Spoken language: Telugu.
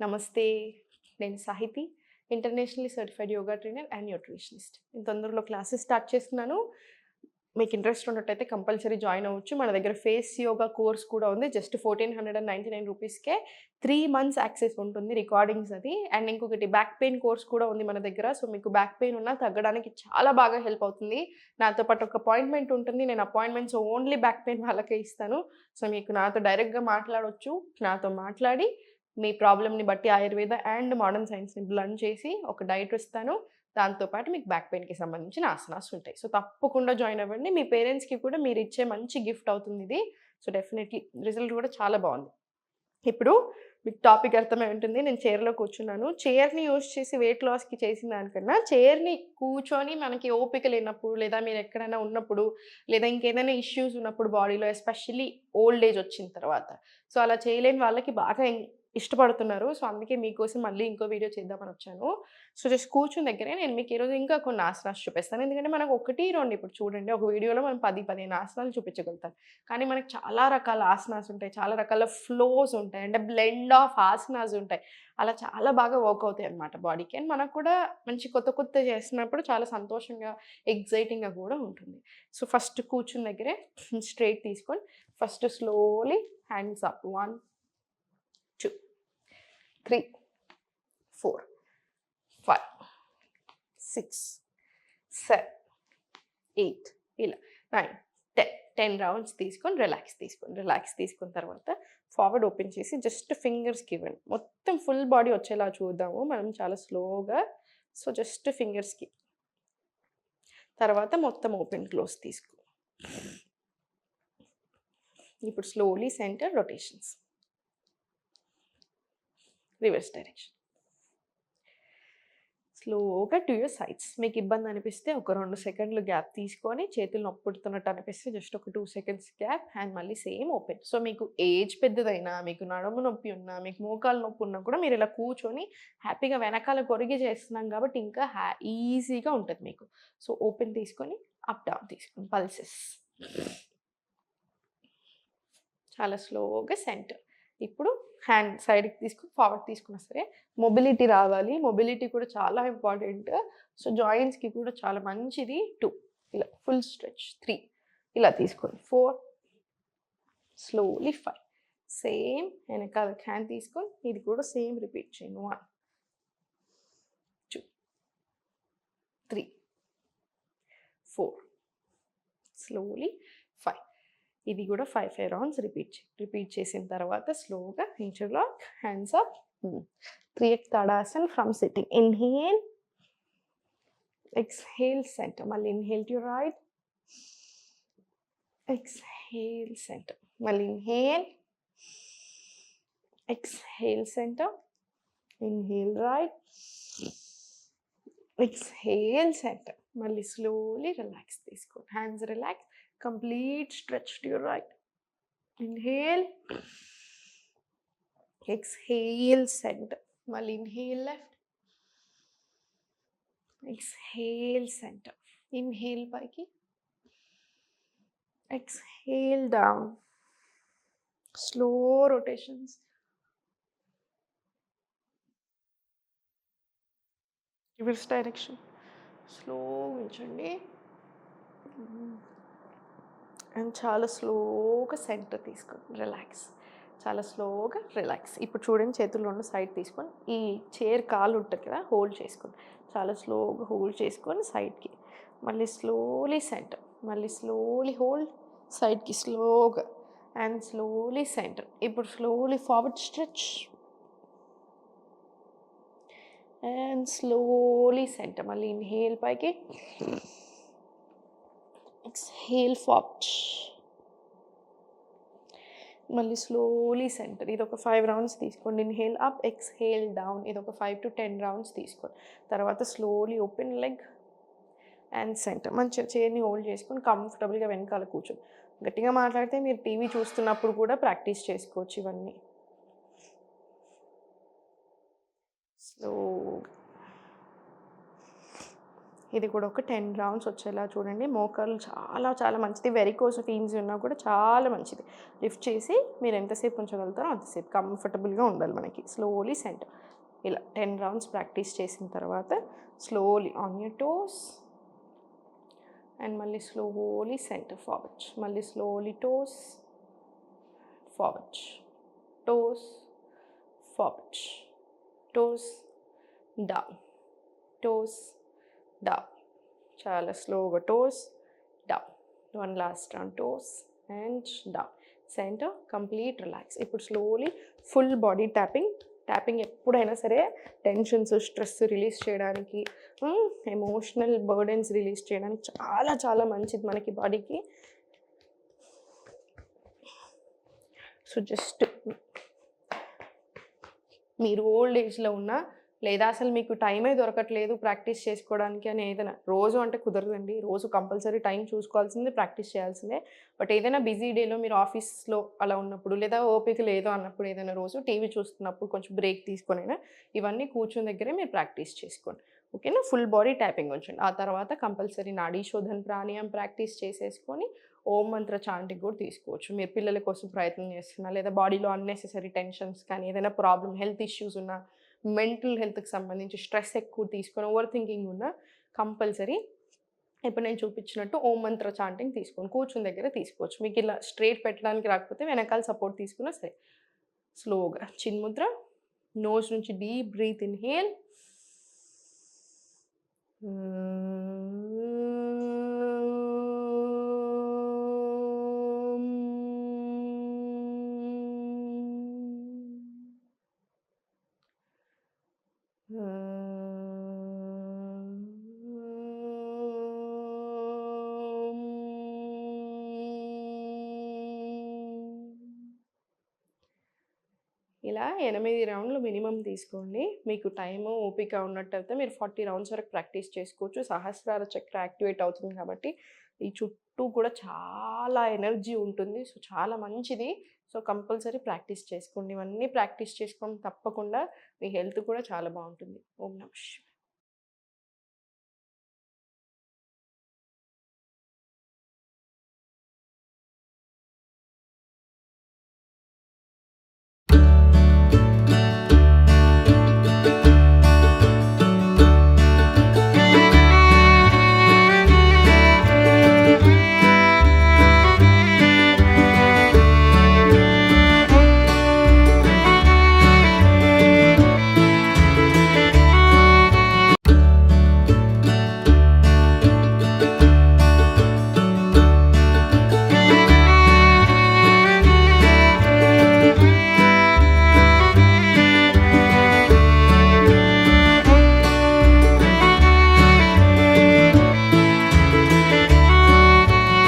నమస్తే. నేను Sahithi. Internationally certified yoga trainer and nutritionist. నేను తొందరలో క్లాసెస్ స్టార్ట్ చేస్తున్నాను. మీకు ఇంట్రెస్ట్ ఉన్నట్టయితే కంపల్సరీ జాయిన్ అవ్వచ్చు. మన దగ్గర ఫేస్ యోగా కోర్స్ కూడా ఉంది. జస్ట్ 1499 రూపీస్‌కే 3 మంత్స్ యాక్సెస్ ఉంటుంది. రికార్డింగ్స్ అది. అండ్ ఇంకొకటి బ్యాక్ పెయిన్ కోర్స్ కూడా ఉంది మన దగ్గర. సో, మీకు బ్యాక్ పెయిన్ ఉన్నా తగ్గడానికి చాలా బాగా హెల్ప్ అవుతుంది. నాతో పాటు ఒక అపాయింట్మెంట్ ఉంటుంది. నేను అపాయింట్మెంట్స్ ఓన్లీ బ్యాక్ పెయిన్ వాళ్ళకే ఇస్తాను. సో, మీకు నాతో డైరెక్ట్‌గా మాట్లాడొచ్చు. నాతో మాట్లాడి మీ ప్రాబ్లమ్‌ని బట్టి ఆయుర్వేద అండ్ మోడర్న్ సైన్స్‌ని బ్లెండ్ చేసి ఒక డైట్ ఇస్తాను. దాంతో పాటు మీకు బ్యాక్ పెయిన్‌కి సంబంధించిన ఆసనాస్ ఉంటాయి. సో, తప్పకుండా జాయిన్ అవ్వండి. మీ పేరెంట్స్‌కి కూడా మీరిచ్చే మంచి గిఫ్ట్ అవుతుందిది. సో, డెఫినెట్‌లీ రిజల్ట్ కూడా చాలా బావుంది. ఇప్పుడు మీకు టాపిక్ అర్థమై ఉంటుంది. నేను చైర్‌లో కూర్చున్నాను. చైర్‌ని యూజ్ చేసి వెయిట్ లాస్‌కి చేసిన దానికన్నా, చైర్‌ని కూర్చొని మనకి ఓపిక లేనప్పుడు, లేదా మీరెక్కడైనా ఉన్నప్పుడు, లేదా ఇంకేదైనా ఇష్యూస్ ఉన్నప్పుడు బాడీలో ఎస్పెషల్లీ ఓల్డ్ ఏజ్ వచ్చిన తర్వాత. సో, అలా చేయలేని వాళ్ళకి బాగా ఇష్టపడుతున్నారు. సో, అందుకే మీకోసం మళ్ళీ ఇంకో వీడియో చేద్దామనొచ్చాను. సో, జస్ట్ కూర్చున్న దగ్గరే నేను మీకు ఈరోజు ఇంకా కొన్ని ఆసనాస్ చూపిస్తాను. ఎందుకంటే మనకు 1, 2 ఇప్పుడు చూడండి ఒక వీడియోలో మనం 10, 15 ఆసనాలు చూపించగలుగుతాం. కానీ మనకు చాలా రకాల ఆసనాస్ ఉంటాయి. చాలా రకాల ఫ్లోస్ ఉంటాయి. అంటే బ్లెండ్ ఆఫ్ ఆసనాస్ ఉంటాయి. అలా చాలా బాగా వర్క్ అవుతాయన్నమాట బాడీకి. అండ్ మనకు కూడా మంచి కొత్త కొత్తవి చేస్తున్నప్పుడు చాలా సంతోషంగా, ఎక్సైటింగ్‌గా కూడా ఉంటుంది. సో, ఫస్ట్ కూర్చున్న దగ్గరే స్ట్రెయిట్ తీసుకొని ఫస్ట్ స్లోలీ హ్యాండ్స్ అప్. 1, 2, 3, 4, 5, 6, 7, 8 ఇలా 9, 10 రౌండ్స్ తీసుకొని రిలాక్స్ తీసుకోండి. రిలాక్స్ తీసుకున్న తర్వాత ఫార్వర్డ్ ఓపెన్ చేసి జస్ట్ ఫింగర్స్‌కి ఇవ్వండి. మొత్తం ఫుల్ బాడీ వచ్చేలా చూద్దాము మనం చాలా స్లోగా. సో, జస్ట్ ఫింగర్స్‌కి. తర్వాత మొత్తం ఓపెన్ క్లోజ్ తీసుకో. ఇప్పుడు slowly center rotations. Reverse direction. స్లోగా టు యూర్ సైడ్స్. మీకు ఇబ్బంది అనిపిస్తే ఒక 2 సెకండ్లు గ్యాప్ తీసుకొని, చేతులు నొప్పి పుడుతున్నట్టు అనిపిస్తే జస్ట్ ఒక 2 సెకండ్స్ గ్యాప్ అండ్ మళ్ళీ సేమ్ ఓపెన్. సో, మీకు ఏజ్ పెద్దదైనా, మీకు నడుము నొప్పి ఉన్నా, మీకు మోకాలు నొప్పి ఉన్నా కూడా మీరు ఇలా కూర్చొని హ్యాపీగా వెనకాల కొరిగి చేస్తున్నాం కాబట్టి ఇంకా ఈజీగా ఉంటది మీకు. సో, ఓపెన్ తీసుకొని అప్ డౌన్ తీసుకోండి. పల్సెస్. చాలా స్లోగా సెంటర్. ఇప్పుడు హ్యాండ్ సైడ్‌కి తీసుకొని ఫార్వర్డ్ తీసుకున్నా సరే మొబిలిటీ రావాలి. మొబిలిటీ కూడా చాలా ఇంపార్టెంట్. సో, జాయింట్స్‌కి కూడా చాలా మంచిది. 2 ఇలా ఫుల్ స్ట్రెచ్. 3 ఇలా తీసుకోండి. 4 స్లోలీ 5 సేమ్ వెనకాలకి హ్యాండ్ తీసుకొని ఇది కూడా సేమ్ రిపీట్ చేయండి. 1, 2, 3, 4 స్లోలీ 5 ఇది కూడా 5 రౌండ్స్ రిపీట్ చేసిన తర్వాత స్లోగా interlock hands up. 3x Tadasana from sitting. Inhale, exhale center. మళ్ళీ inhale to right, exhale center. మళ్ళీ inhale, exhale center. Inhale right, exhale center. మళ్ళీ స్లోలీ రిలాక్స్ తీసుకోండి. Hands relax. Complete stretch to your right. Inhale. Exhale, center. Mali inhale left. Exhale, center. Inhale paiki. Exhale down. Slow rotations. Reverse direction. Slow unchandi. And చాలా స్లోగా సెంటర్ తీసుకోండి. రిలాక్స్. చాలా స్లోగా రిలాక్స్. ఇప్పుడు చూడండి చేతులు 2 సైడ్ తీసుకొని ఈ చైర్ కాలు ఉంటుంది కదా హోల్డ్ చేసుకోండి. చాలా స్లోగా హోల్డ్ చేసుకొని సైడ్‌కి. మళ్ళీ స్లోలీ సెంటర్. మళ్ళీ స్లోలీ హోల్డ్ సైడ్‌కి స్లోగా అండ్ స్లోలీ సెంటర్. ఇప్పుడు slowly forward stretch and slowly centre. మళ్ళీ ఇన్హేల్ పైకి, ఎక్స్‌హేల్ ఫార్వర్డ్. మళ్ళీ స్లోలీ సెంటర్. ఇదొక 5 రౌండ్స్ తీసుకోండి. Inhale up, exhale down. ఇదొక 5-10 రౌండ్స్ తీసుకోండి. తర్వాత slowly open leg and centre. మంచిగా చైర్‌ని హోల్డ్ చేసుకొని కంఫర్టబుల్‌గా వెనకాల కూర్చోండి. గట్టిగా మాట్లాడితే మీరు టీవీ చూస్తున్నప్పుడు కూడా ప్రాక్టీస్ చేసుకోవచ్చు ఇవన్నీ. స్లోగా ఇది కూడా ఒక 10 రౌండ్స్ వచ్చేలా చూడండి. మోకాళ్ళు చాలా చాలా మంచిది. వెరికోస్ వీన్స్ ఉన్నా కూడా చాలా మంచిది. లిఫ్ట్ చేసి మీరు ఎంతసేపు ఉంచగలుగుతారో అంతసేపు కంఫర్టబుల్‌గా ఉండాలి మనకి. Slowly center. ఇలా 10 రౌండ్స్ ప్రాక్టీస్ చేసిన తర్వాత slowly on your toes and మళ్ళీ స్లోలీ సెంటర్ ఫార్వర్డ్. మళ్ళీ slowly toes forward. Toes forward. Toes down. Toes down. చాలా స్లోగా toes down. One last round toes and down. Center complete relax. ఇప్పుడు slowly full body tapping. Tapping ఎప్పుడైనా సరే టెన్షన్స్, స్ట్రెస్ రిలీజ్ చేయడానికి, ఎమోషనల్ బర్డెన్స్ రిలీజ్ చేయడానికి చాలా చాలా మంచిది మనకి బాడీకి. సో జస్ట్ మీరు ఓల్డ్ ఏజ్లో ఉన్న లేదా అసలు మీకు టైమే దొరకట్లేదు ప్రాక్టీస్ చేసుకోవడానికి అని ఏదైనా, రోజు అంటే కుదరదండి, రోజు కంపల్సరీ టైం చూసుకోవాల్సిందే, ప్రాక్టీస్ చేయాల్సిందే. బట్ ఏదైనా బిజీ డేలో మీరు ఆఫీస్లో అలా ఉన్నప్పుడు లేదా ఓపిక లేదు అన్నప్పుడు ఏదైనా రోజు టీవీ చూస్తున్నప్పుడు కొంచెం బ్రేక్ తీసుకొనైనా ఇవన్నీ కూర్చుని దగ్గరే మీరు ప్రాక్టీస్ చేసుకోండి. ఓకేనా? ఫుల్ బాడీ ట్యాపింగ్ ఉంచండి. ఆ తర్వాత కంపల్సరీ నాడీ శోధన్ ప్రాణాయామం ప్రాక్టీస్ చేసేసుకొని ఓం మంత్ర చాంటింగ్ కూడా తీసుకోవచ్చు. మీరు పిల్లల కోసం ప్రయత్నం చేస్తున్నా లేదా బాడీలో అన్నెసెసరీ టెన్షన్స్ కానీ ఏదైనా ప్రాబ్లమ్, హెల్త్ ఇష్యూస్ ఉన్నా, మెంటల్ హెల్త్కి సంబంధించి స్ట్రెస్ ఎక్కువ తీసుకొని ఓవర్ థింకింగ్ ఉన్న కంపల్సరీ ఇప్పుడు నేను చూపించినట్టు ఓం మంత్ర చాంటింగ్ తీసుకోండి. కూర్చుని దగ్గర తీసుకోవచ్చు. మీకు ఇలా స్ట్రైట్ పెట్టడానికి రాకపోతే వెనకాల సపోర్ట్ తీసుకున్నా సరే. స్లోగా చిన్ముద్ర. నోస్ నుంచి డీప్ బ్రీత్ ఇన్హేల్. ఇలా 8 రౌండ్లు మినిమమ్ తీసుకోండి. మీకు టైము, ఓపిక ఉన్నట్టయితే మీరు 40 రౌండ్స్ వరకు ప్రాక్టీస్ చేసుకోవచ్చు. సహస్రార చక్ర యాక్టివేట్ అవుతుంది కాబట్టి ఈ చుట్టూ కూడా చాలా ఎనర్జీ ఉంటుంది. సో చాలా మంచిది. సో కంపల్సరీ ప్రాక్టీస్ చేసుకోండి. ఇవన్నీ ప్రాక్టీస్ చేసుకోండి తప్పకుండా. మీ హెల్త్ కూడా చాలా బాగుంటుంది. ఓం నమః శివాయ.